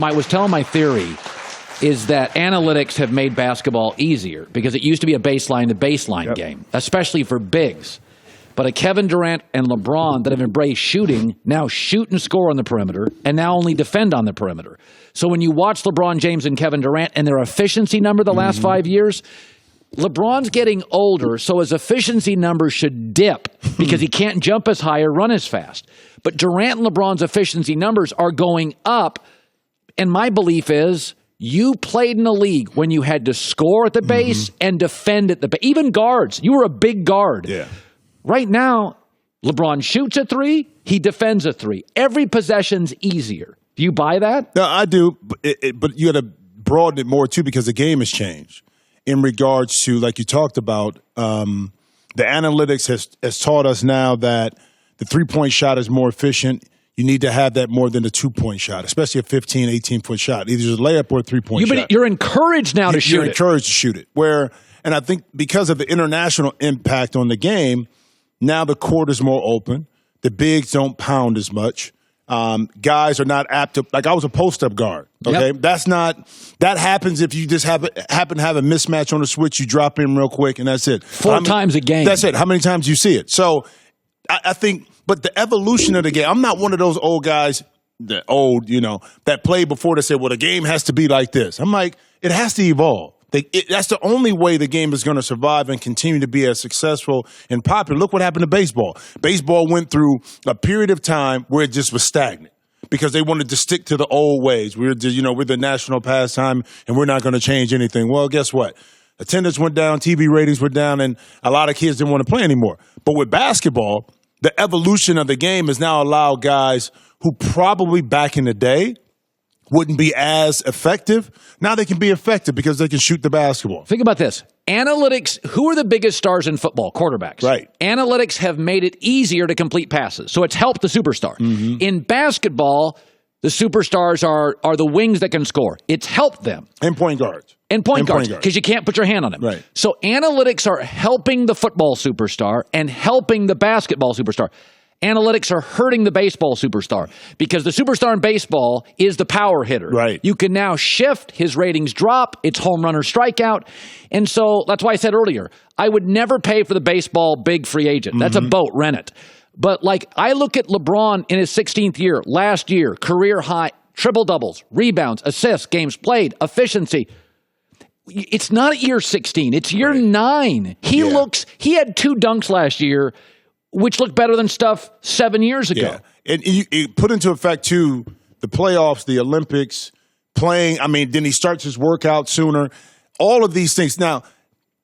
I was telling my theory is that analytics have made basketball easier because it used to be a baseline-to-baseline game, especially for bigs. But a Kevin Durant and LeBron that have embraced shooting now shoot and score on the perimeter and now only defend on the perimeter. So when you watch LeBron James and Kevin Durant and their efficiency number the last 5 years, LeBron's getting older, so his efficiency numbers should dip because he can't jump as high or run as fast. But Durant and LeBron's efficiency numbers are going up, and my belief is you played in a league when you had to score at the base and defend at the base. Even guards. You were a big guard. Yeah. Right now, LeBron shoots a three, he defends a three. Every possession's easier. Do you buy that? No, I do, but you got to broaden it more, too, because the game has changed in regards to, like you talked about, the analytics has taught us now that the three-point shot is more efficient. You need to have that more than a 2-point shot, especially a 15, 18-foot shot, either a layup or a three-point shot. You're encouraged now to shoot it. You're encouraged to shoot it. And I think because of the international impact on the game, now the court is more open. The bigs don't pound as much. Guys are not apt to, like I was a post-up guard. Okay, that happens if you just happen to have a mismatch on the switch. You drop in real quick, and that's it. 4 times a game. That's it. How many times do you see it? So I think, but the evolution of the game. I'm not one of those old guys, that played before that said, "Well, the game has to be like this." I'm like, it has to evolve. That's the only way the game is going to survive and continue to be as successful and popular. Look what happened to baseball. Baseball went through a period of time where it just was stagnant because they wanted to stick to the old ways. We're the national pastime, and we're not going to change anything. Well, guess what? Attendance went down, TV ratings went down, and a lot of kids didn't want to play anymore. But with basketball, the evolution of the game has now allowed guys who probably back in the day wouldn't be as effective. Now they can be effective because they can shoot the basketball. Think about this. Analytics, who are the biggest stars in football? Quarterbacks. Right. Analytics have made it easier to complete passes, so it's helped the superstar. In basketball, the superstars are the wings that can score. It's helped them. And point guards. And point guards, because you can't put your hand on them. Right. So analytics are helping the football superstar and helping the basketball superstar. Analytics are hurting the baseball superstar because the superstar in baseball is the power hitter. Right. You can now shift, his ratings drop, it's home run or strikeout. And so that's why I said earlier, I would never pay for the baseball big free agent. That's a boat, rent it. But like I look at LeBron in his 16th year, last year, career high, triple doubles, rebounds, assists, games played, efficiency. It's not year 16, it's year 9. He had 2 dunks last year, which looked better than stuff 7 years ago. Yeah. And you put into effect, too, the playoffs, the Olympics, playing. I mean, then he starts his workout sooner. All of these things. Now,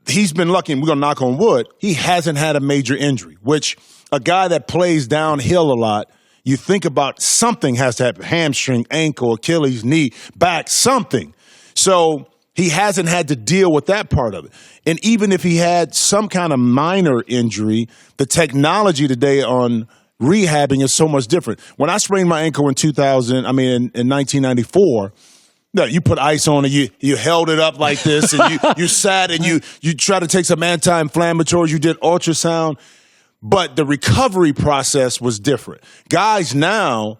he's been lucky, and we're going to knock on wood, he hasn't had a major injury, which a guy that plays downhill a lot, you think about something has to happen. Hamstring, ankle, Achilles, knee, back, something. So he hasn't had to deal with that part of it. And even if he had some kind of minor injury, the technology today on rehabbing is so much different. When I sprained my ankle in 1994, no, you put ice on it, you held it up like this, and you sat and you tried to take some anti-inflammatories, you did ultrasound, but the recovery process was different. Guys now,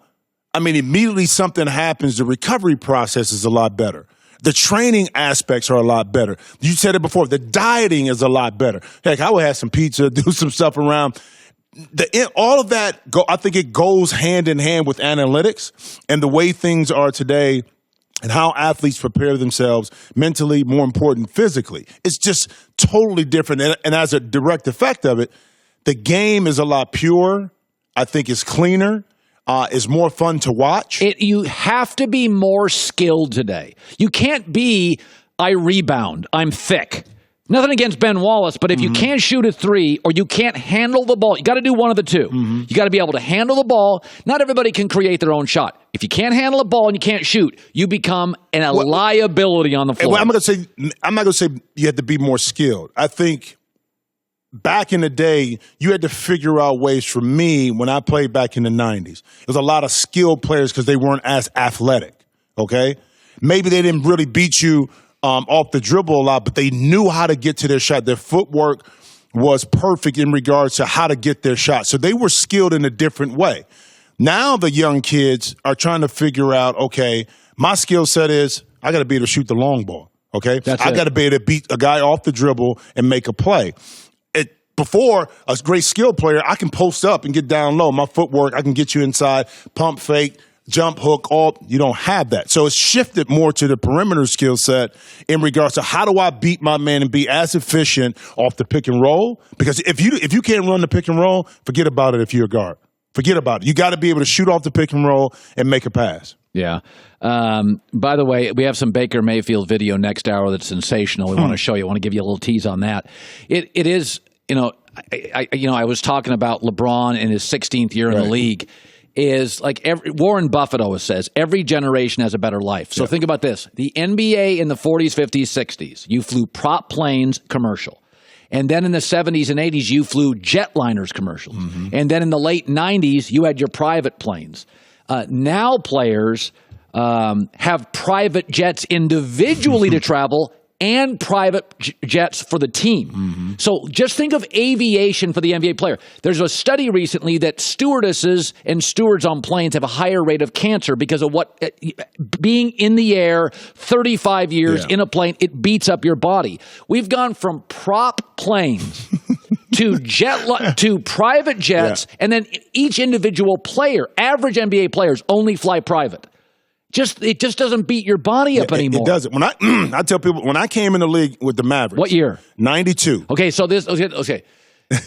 immediately something happens, the recovery process is a lot better. The training aspects are a lot better. You said it before. The dieting is a lot better. Heck, I would have some pizza, do some stuff around. All of that, I think it goes hand in hand with analytics and the way things are today and how athletes prepare themselves mentally, more important, physically. It's just totally different. And as a direct effect of it, the game is a lot purer. I think it's cleaner. Is more fun to watch. You have to be more skilled today. You can't be, I rebound, I'm thick. Nothing against Ben Wallace, but if you can't shoot a three or you can't handle the ball, you got to do one of the two. You got to be able to handle the ball. Not everybody can create their own shot. If you can't handle a ball and you can't shoot, you become a liability on the floor. Well, I'm not going to say you have to be more skilled. I think back in the day, you had to figure out ways. For me, when I played back in the 90s, there was a lot of skilled players because they weren't as athletic, okay? Maybe they didn't really beat you off the dribble a lot, but they knew how to get to their shot. Their footwork was perfect in regards to how to get their shot. So they were skilled in a different way. Now the young kids are trying to figure out, okay, My skill set is I got to be able to shoot the long ball. Okay, I got to be able to beat a guy off the dribble and make a play. Before, a great skill player, I can post up and get down low. My footwork, I can get you inside, pump fake, jump hook, all. You don't have that. So it's shifted more to the perimeter skill set in regards to how do I beat my man and be as efficient off the pick and roll? Because if you can't run the pick and roll, forget about it if you're a guard. Forget about it. You got to be able to shoot off the pick and roll and make a pass. Yeah. By the way, we have some Baker Mayfield video next hour that's sensational. We want to show you. I want to give you a little tease on that. It is, I was talking about LeBron in his 16th year in the league. Is like Warren Buffett always says, every generation has a better life. So think about this. The NBA in the 40s, 50s, 60s, you flew prop planes commercial. And then in the 70s and 80s, you flew jetliners commercials. And then in the late 90s, you had your private planes. Now players have private jets individually to travel and private jets for the team. So just think of aviation for the NBA player. There's a study recently that stewardesses and stewards on planes have a higher rate of cancer because of what being in the air 35 years in a plane, it beats up your body. We've gone from prop planes to private jets, and then each individual player, average NBA players, only fly private. It just doesn't beat your body up anymore. It doesn't. When I tell people, when I came in the league with the Mavericks. What year? 92. Okay, so okay.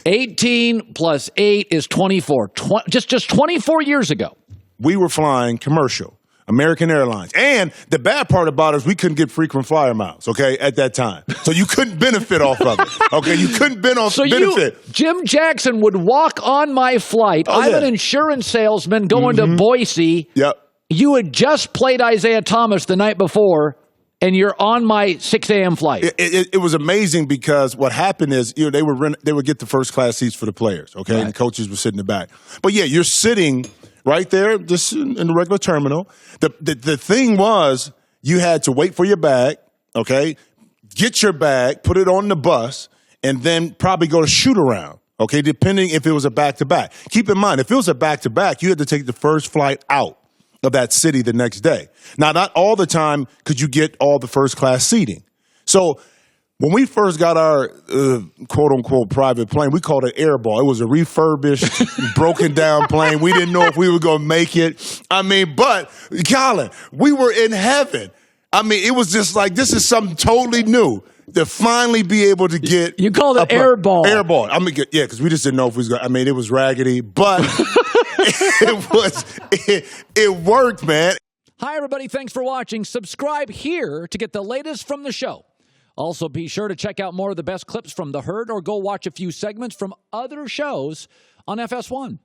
18 plus 8 is 24. Just 24 years ago. We were flying commercial, American Airlines. And the bad part about it is we couldn't get frequent flyer miles, okay, at that time. So you couldn't benefit off of it, okay? You couldn't benefit. Jim Jackson would walk on my flight. I'm an insurance salesman going to Boise. Yep. You had just played Isaiah Thomas the night before, and you're on my 6 a.m. flight. It was amazing because what happened is they would get the first class seats for the players, okay? Right. And the coaches were sitting in the back. But yeah, you're sitting right there, just in the regular terminal. The thing was you had to wait for your bag, okay? Get your bag, put it on the bus, and then probably go to shoot around. Okay, depending if it was a back-to-back. Keep in mind, if it was a back-to-back, you had to take the first flight out of that city the next day. Now, not all the time could you get all the first-class seating. So when we first got our quote-unquote private plane, we called it Airball. It was a refurbished, broken-down plane. We didn't know if we were going to make it. But, Colin, we were in heaven. It was just like, this is something totally new. To finally be able to get... You called it Airball. Airball. Yeah, because we just didn't know if we was going to... it was raggedy, but... It worked, man. Hi, everybody. Thanks for watching. Subscribe here to get the latest from the show. Also, be sure to check out more of the best clips from The Herd or go watch a few segments from other shows on FS1.